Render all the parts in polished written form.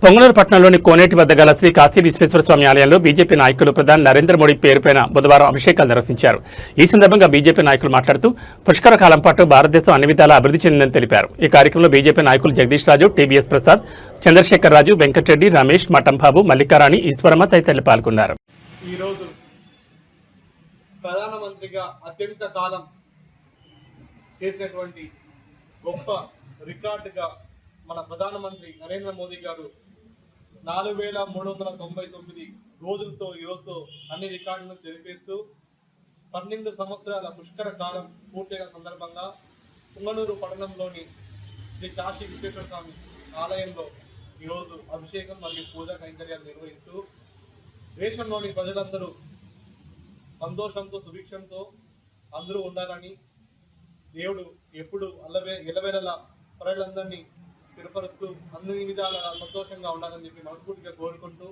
పొంగనూరు పట్టణంలోని కోనేటి వద్ద గల శ్రీ కాశీ విశ్వేశ్వర స్వామి ఆలయంలో బీజేపీ నాయకులు ప్రధాని నరేంద్ర మోడీ పేరుపైన బుధవారం అభిషేకాలు నిర్వహించారు. ఈ సందర్భంగా బీజేపీ నాయకులు మాట్లాడుతూ పుష్కర కాలం పాటు భారతదేశం అన్ని విధాలా అభివృద్ధి చెందిందని తెలిపారు. ఈ కార్యక్రమంలో బీజేపీ నాయకులు జగదీష్ రాజు, టీవీఎస్ ప్రసాద్, చంద్రశేఖర్ రాజు, వెంకటరెడ్డి, రమేష్, మఠంబాబు, మల్లికారాణి, ఈశ్వరమ్మ తదితరులు పాల్గొన్నారు. ప్రధానమంత్రిగా అత్యంత కాలం చేసినటువంటి గొప్ప రికార్డుగా మన ప్రధానమంత్రి నరేంద్ర మోదీ గారు 4399 రోజులతో ఈరోజుతో అన్ని రికార్డులను చెరిపేస్తూ 12 సంవత్సరాల పుష్కర కాలం పూర్తయిన సందర్భంగా పుంగనూరు పట్టణంలోని శ్రీ కాశీ విశ్వేశ్వర స్వామి ఆలయంలో ఈరోజు అభిషేకం మరియు పూజా కైంకర్యాలు నిర్వహిస్తూ దేశంలోని ప్రజలందరూ సంతోషంతో సుభిక్షంతో అందరూ ఉండాలని దేవుడు ఎప్పుడు ఎలవేళలా ప్రజలందరినీ స్థిరపరుస్తూ అన్ని విధాల సంతోషంగా ఉండాలని చెప్పి మనస్ఫూర్తిగా కోరుకుంటూ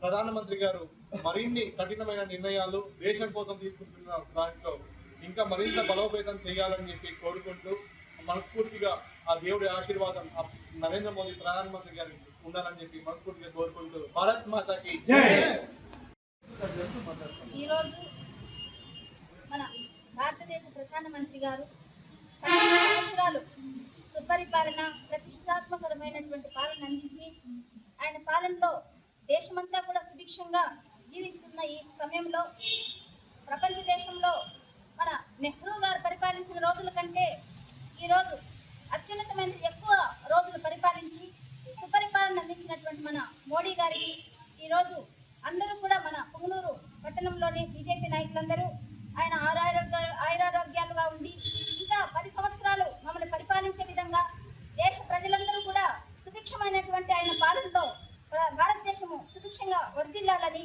ప్రధానమంత్రి గారు మరిన్ని కఠినమైన నిర్ణయాలు దేశం కోసం తీసుకుంటున్న దాంట్లో ఇంకా మరింత బలోపేతం చేయాలని చెప్పి కోరుకుంటూ మనస్ఫూర్తిగా ఆ దేవుడి ఆశీర్వాదం నరేంద్ర మోదీ ప్రధానమంత్రి గారికి ఉండాలని చెప్పి మనస్ఫూర్తిగా కోరుకుంటూ భారత్ మాతాకి ఈరోజు మన భారతదేశ ప్రధానమంత్రి గారు 12 సంవత్సరాలు సుపరిపాలన, ప్రతిష్టాత్మకరమైనటువంటి పాలన అందించి ఆయన పాలనలో దేశమంతా కూడా సుభిక్షంగా జీవిస్తున్న ఈ సమయంలో ప్రపంచ దేశంలో మన నెహ్రూ గారు పరిపాలించిన రోజుల కంటే ఈరోజు అత్యున్నతమైన ఎక్కువ రోజులు పరిపాలించి సుపరిపాలన అందించినటువంటి మన మోడీ గారికి ఈరోజు అందరూ కూడా మన పొంగనూరు పట్టణంలోని బీజేపీ నాయకులందరూ ఆయన ఆయురారోగ్యాలుగా ఉండి ఇంకా 10 సంవత్సరాలు మమ్మల్ని పరిపాలించే విధంగా దేశ ప్రజలందరూ కూడా సుభిక్షమైనటువంటి ఆయన పాలనలో భారతదేశము సుభిక్షంగా వర్ధిల్లాలని